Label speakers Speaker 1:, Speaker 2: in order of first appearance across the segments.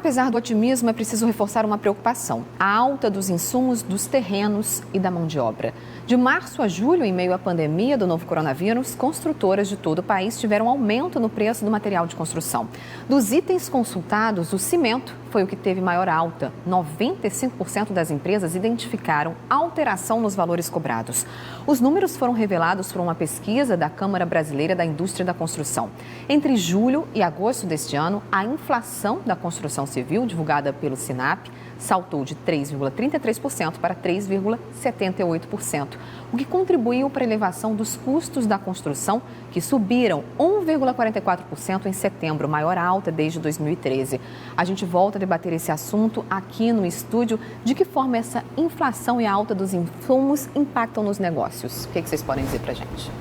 Speaker 1: Apesar do otimismo, é preciso reforçar uma preocupação: a alta dos insumos, dos terrenos e da mão de obra. De março a julho, em meio à pandemia do novo coronavírus, construtoras de todo o país tiveram aumento no preço do material de construção. Dos itens consultados, o cimento foi o que teve maior alta. 95% das empresas identificaram alteração nos valores cobrados. Os números foram revelados por uma pesquisa da Câmara Brasileira da Indústria da Construção. Entre julho e agosto deste ano, a inflação da construção civil, divulgada pelo SINAP, saltou de 3,33% para 3,78%, o que contribuiu para a elevação dos custos da construção, que subiram 1,44% em setembro, maior alta desde 2013. A gente volta a debater esse assunto aqui no estúdio. De que forma essa inflação e a alta dos insumos impactam nos negócios? O que vocês podem dizer para a gente?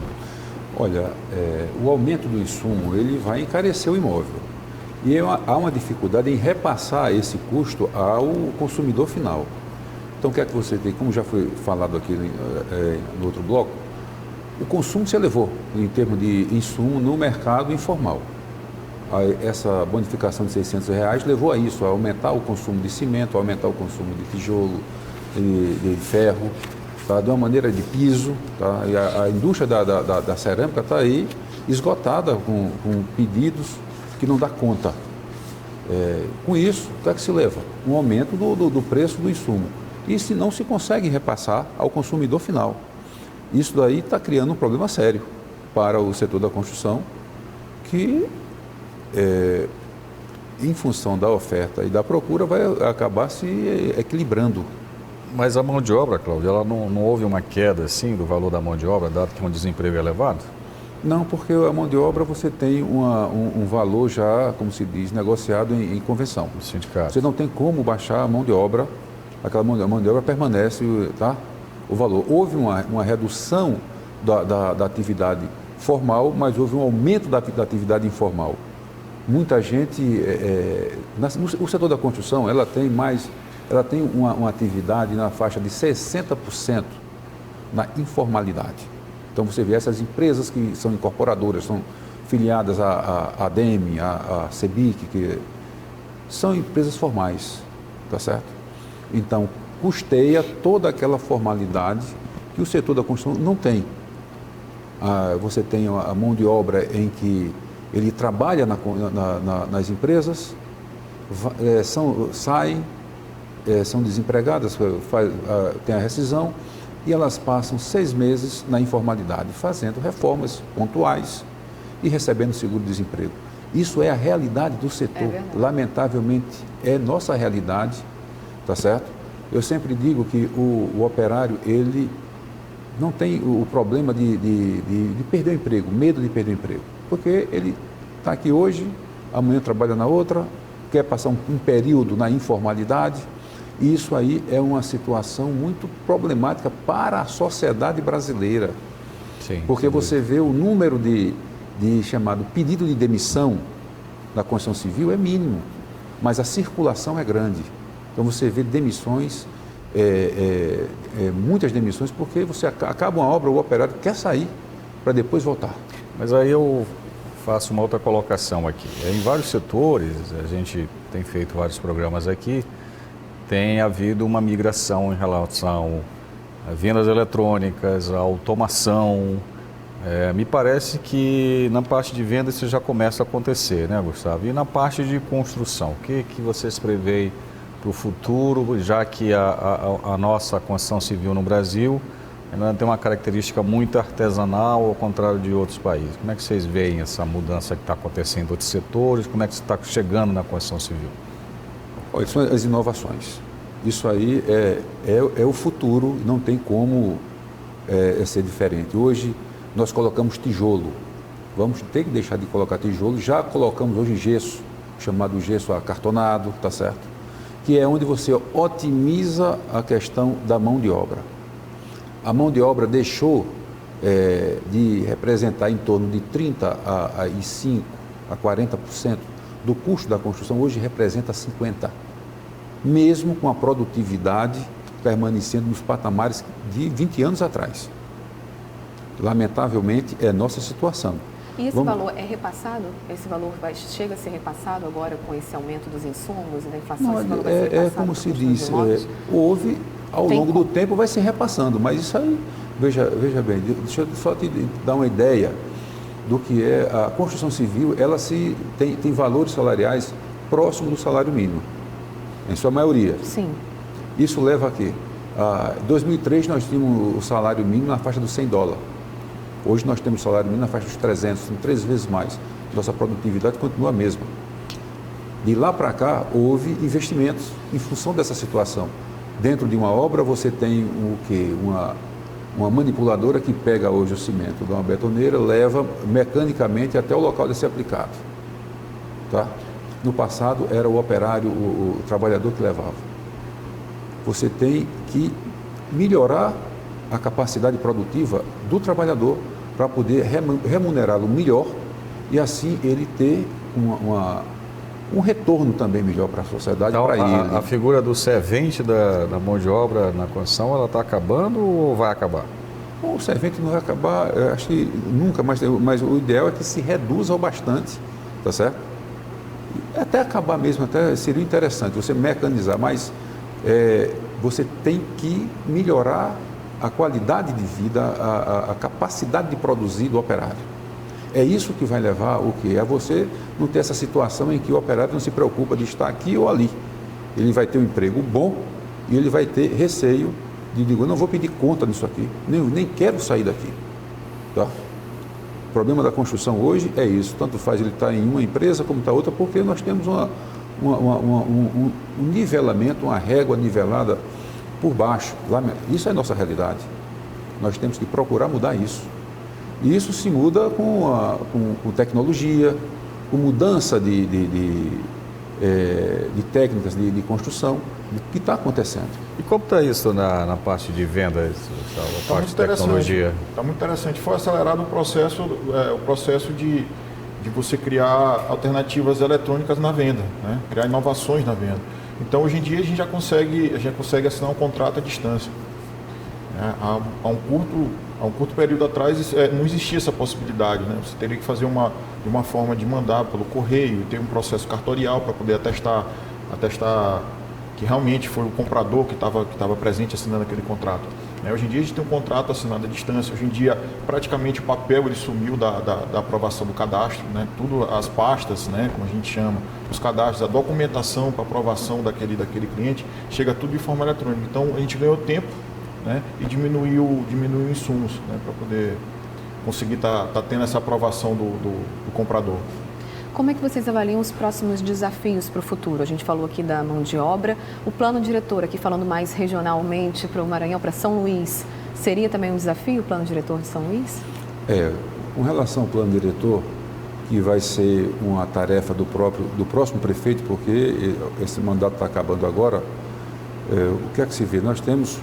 Speaker 2: Olha, o aumento do insumo, ele vai encarecer o imóvel. E há uma dificuldade em repassar esse custo ao consumidor final. Então, o que é que você tem? Como já foi falado aqui no outro bloco, o consumo se elevou em termos de insumo no mercado informal. Essa bonificação de R$600 levou a isso, a aumentar o consumo de cimento, a aumentar o consumo de tijolo, de ferro, tá? De uma maneira de piso. Tá? E a indústria da cerâmica está aí esgotada com pedidos que não dá conta. Com isso, o que é que se leva? Um aumento do preço do insumo. E se não se consegue repassar ao consumidor final. Isso daí está criando um problema sério para o setor da construção, que, em função da oferta e da procura, vai acabar se equilibrando.
Speaker 3: Mas a mão de obra, Cláudio, ela não houve uma queda assim do valor da mão de obra, dado que um desemprego elevado?
Speaker 2: Não, porque a mão de obra você tem um valor já, como se diz, negociado em convenção.
Speaker 3: Sindicato.
Speaker 2: Você não tem como baixar a mão de obra, aquela mão de obra permanece, tá? O valor. Houve uma redução da atividade formal, mas houve um aumento da atividade informal. Muita gente, o setor da construção, ela tem uma atividade na faixa de 60% na informalidade. Então, você vê essas empresas que são incorporadoras, são filiadas à ADEME, à CEBIC, que são empresas formais, tá certo? Então, custeia toda aquela formalidade que o setor da construção não tem. Você tem a mão de obra em que ele trabalha nas empresas, saem, são desempregadas, tem a rescisão, e elas passam 6 meses na informalidade, fazendo reformas pontuais e recebendo seguro-desemprego. Isso é a realidade do setor. Lamentavelmente, é nossa realidade, tá certo? Eu sempre digo que o operário, ele não tem o problema de perder o emprego, medo de perder o emprego. Porque ele está aqui hoje, amanhã trabalha na outra, quer passar um período na informalidade. E isso aí é uma situação muito problemática para a sociedade brasileira.
Speaker 3: Sim,
Speaker 2: porque você vê o número de chamado pedido de demissão na construção civil é mínimo, mas a circulação é grande. Então você vê demissões, muitas demissões, porque você acaba uma obra, o operário quer sair para depois voltar.
Speaker 3: Mas aí eu faço uma outra colocação aqui. Em vários setores, a gente tem feito vários programas aqui, tem havido uma migração em relação a vendas eletrônicas, a automação. Me parece que na parte de vendas isso já começa a acontecer, né, Gustavo? E na parte de construção, o que vocês preveem para o futuro, já que a nossa construção civil no Brasil ainda tem uma característica muito artesanal, ao contrário de outros países? Como é que vocês veem essa mudança que está acontecendo em outros setores? Como é que está chegando na construção civil?
Speaker 2: Olha, são as inovações. Isso aí é o futuro, não tem como ser diferente. Hoje nós colocamos tijolo, vamos ter que deixar de colocar tijolo, já colocamos hoje gesso, chamado gesso acartonado, tá certo? Que é onde você otimiza a questão da mão de obra. A mão de obra deixou de representar em torno de 35% a 40% do custo da construção, hoje representa 50%, mesmo com a produtividade permanecendo nos patamares de 20 anos atrás. Lamentavelmente, é nossa situação.
Speaker 1: E esse valor é repassado? Esse valor chega a ser repassado agora com esse aumento dos insumos e da inflação?
Speaker 2: Não,
Speaker 1: esse valor vai ser repassado
Speaker 2: como se diz, houve, ao longo do tempo vai se repassando, mas isso aí, veja bem, deixa eu só te dar uma ideia do que é a construção civil. Ela tem valores salariais próximos do salário mínimo, em sua maioria.
Speaker 1: Sim.
Speaker 2: Isso leva a quê? Em 2003 nós tínhamos o salário mínimo na faixa dos $100. Hoje nós temos o salário mínimo na faixa dos 300, 3 vezes mais. Nossa produtividade continua a mesma. De lá para cá houve investimentos em função dessa situação. Dentro de uma obra você tem o quê? Uma manipuladora que pega hoje o cimento de uma betoneira, leva mecanicamente até o local de ser aplicado. Tá? No passado era o operário, o trabalhador que levava. Você tem que melhorar a capacidade produtiva do trabalhador para poder remunerá-lo melhor e assim ele ter um retorno também melhor para a sociedade,
Speaker 3: então,
Speaker 2: para ele.
Speaker 3: A figura do servente da mão de obra na construção, ela está acabando ou vai acabar?
Speaker 2: Bom, o servente não vai acabar, acho que nunca, mas o ideal é que se reduza ao bastante, tá certo? Até acabar mesmo, até seria interessante você mecanizar, mas você tem que melhorar a qualidade de vida, a capacidade de produzir do operário. É isso que vai levar o quê? É você não ter essa situação em que o operário não se preocupa de estar aqui ou ali. Ele vai ter um emprego bom e ele vai ter receio de dizer, não vou pedir conta disso aqui, nem quero sair daqui. Tá? O problema da construção hoje é isso, tanto faz ele estar em uma empresa como está outra, porque nós temos um nivelamento, uma régua nivelada por baixo. Isso é a nossa realidade. Nós temos que procurar mudar isso. E isso se muda com tecnologia, com mudança de técnicas de construção, que está acontecendo.
Speaker 3: E como está isso na parte de vendas, a parte de tecnologia?
Speaker 4: Está muito interessante. Foi acelerado o processo de você criar alternativas eletrônicas na venda, né? Criar inovações na venda. Então, hoje em dia, a gente já consegue assinar um contrato à distância. Há um curto período atrás, não existia essa possibilidade, né? Você teria que fazer de uma forma de mandar pelo correio, ter um processo cartorial para poder atestar que realmente foi o comprador que estava presente assinando aquele contrato. Hoje em dia a gente tem um contrato assinado à distância. Hoje em dia praticamente o papel ele sumiu da aprovação do cadastro, né? Tudo as pastas, né? Como a gente chama, os cadastros, a documentação para aprovação daquele cliente, chega tudo de forma eletrônica. Então a gente ganhou tempo, né? E diminuiu insumos, né? Para poder conseguir tá tendo essa aprovação do comprador.
Speaker 1: Como é que vocês avaliam os próximos desafios para o futuro? A gente falou aqui da mão de obra. O plano diretor, aqui falando mais regionalmente para o Maranhão, para São Luís, seria também um desafio o plano diretor de São Luís?
Speaker 2: Com relação ao plano diretor, que vai ser uma tarefa do próximo prefeito, porque esse mandato está acabando agora, o que é que se vê? Nós temos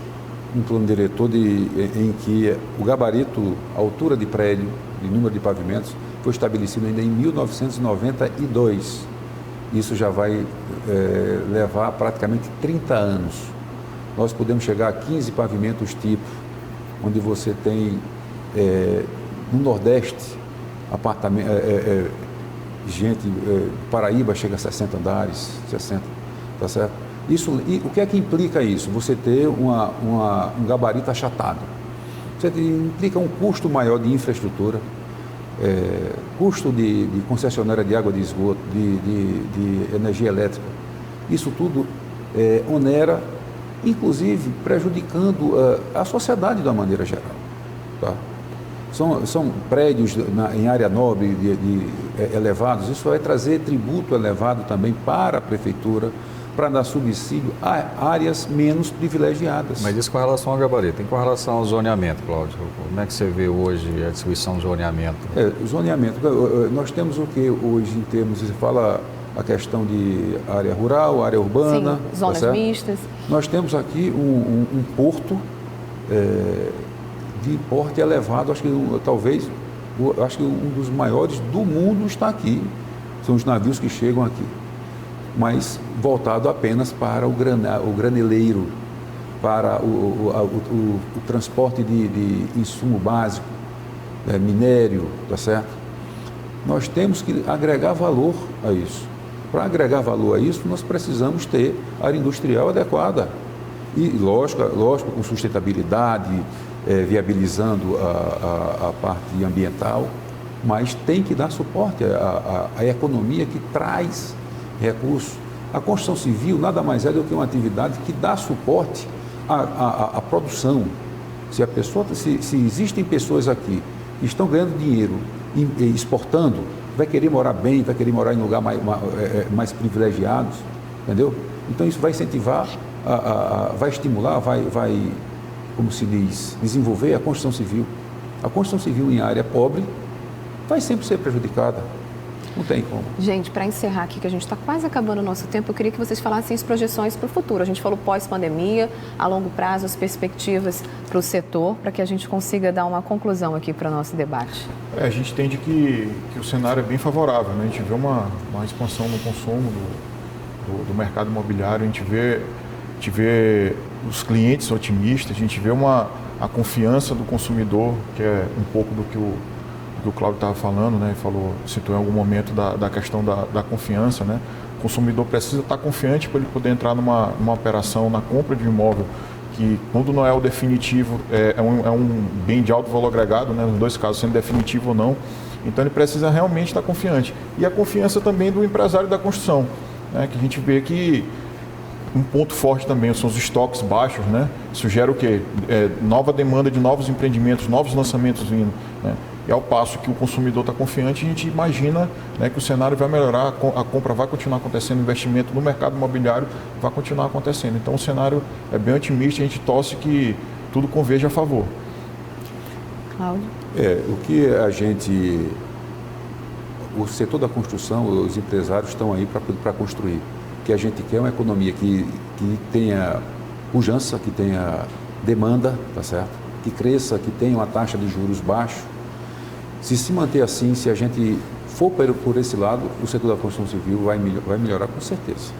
Speaker 2: um plano diretor em que o gabarito, a altura de prédio, de número de pavimentos, foi estabelecido ainda em 1992. Isso já vai levar praticamente 30 anos. Nós podemos chegar a 15 pavimentos tipo, onde você tem, no Nordeste, Paraíba chega a 60 andares, 60, tá certo? E o que é que implica isso? Você ter um gabarito achatado. Você implica um custo maior de infraestrutura, custo de concessionária de água de esgoto, de energia elétrica. Isso tudo onera, inclusive prejudicando a sociedade de uma maneira geral. Tá? São prédios em área nobre elevados, isso vai trazer tributo elevado também para a prefeitura, para dar subsídio a áreas menos privilegiadas.
Speaker 3: Mas isso com relação ao gabarito. E com relação ao zoneamento, Cláudio? Como é que você vê hoje a distribuição do zoneamento?
Speaker 2: Zoneamento. Nós temos o que hoje em termos, você fala a questão de área rural, área urbana.
Speaker 1: Sim, zonas mistas.
Speaker 2: Nós temos aqui um porto de porte elevado, acho que um dos maiores do mundo está aqui. São os navios que chegam aqui, mas voltado apenas para o graneleiro, para o transporte de insumo básico, minério, tá certo? Nós temos que agregar valor a isso. Para agregar valor a isso, nós precisamos ter área industrial adequada. E, lógico com sustentabilidade, viabilizando a parte ambiental, mas tem que dar suporte à economia que traz recursos. A construção civil nada mais é do que uma atividade que dá suporte à produção. Se existem pessoas aqui que estão ganhando dinheiro e exportando, vai querer morar bem, vai querer morar em lugares mais privilegiados, entendeu? Então isso vai incentivar, vai estimular, vai, como se diz, desenvolver a construção civil. A construção civil em área pobre vai sempre ser prejudicada. Não tem como.
Speaker 1: Gente, para encerrar aqui, que a gente está quase acabando o nosso tempo, eu queria que vocês falassem as projeções para o futuro. A gente falou pós-pandemia, a longo prazo, as perspectivas para o setor, para que a gente consiga dar uma conclusão aqui para o nosso debate.
Speaker 4: A gente entende que o cenário é bem favorável, né? A gente vê uma expansão no consumo do mercado imobiliário, a gente vê os clientes otimistas, a gente vê a confiança do consumidor, que é um pouco do que o Cláudio estava falando, né? Citou em algum momento da questão da confiança, né? O consumidor precisa estar confiante para ele poder entrar numa operação, na compra de um imóvel, que quando não é o definitivo, é um bem de alto valor agregado, né? Nos dois casos, sendo definitivo ou não. Então ele precisa realmente estar confiante. E a confiança também do empresário da construção, né? Que a gente vê que um ponto forte também são os estoques baixos, né? Isso gera o quê? Nova demanda de novos empreendimentos, novos lançamentos vindo, né? E ao passo que o consumidor está confiante, a gente imagina, né, que o cenário vai melhorar, a compra vai continuar acontecendo, o investimento no mercado imobiliário vai continuar acontecendo. Então o cenário é bem otimista e a gente torce que tudo converja a favor.
Speaker 1: Cláudio?
Speaker 2: O que o setor da construção, os empresários estão aí para construir. O que a gente quer é uma economia que tenha pujança, que tenha demanda, tá certo? Que cresça, que tenha uma taxa de juros baixa. Se manter assim, se a gente for por esse lado, o setor da construção civil vai melhorar com certeza.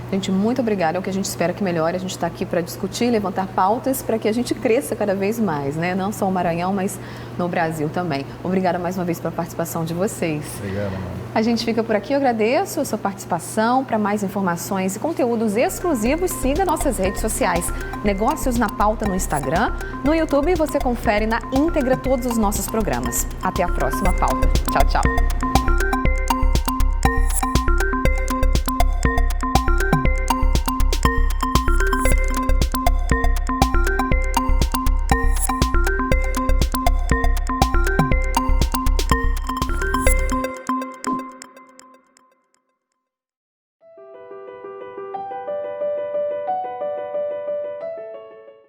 Speaker 1: Gente, muito obrigada. É o que a gente espera que melhore. A gente está aqui para discutir, levantar pautas para que a gente cresça cada vez mais, né? Não só o Maranhão, mas no Brasil também. Obrigada mais uma vez pela participação de vocês.
Speaker 3: Obrigado, mano.
Speaker 1: A gente fica por aqui. Eu agradeço a sua participação. Para mais informações e conteúdos exclusivos, siga nossas redes sociais. Negócios na Pauta no Instagram. No YouTube você confere na íntegra todos os nossos programas. Até a próxima pauta. Tchau, tchau.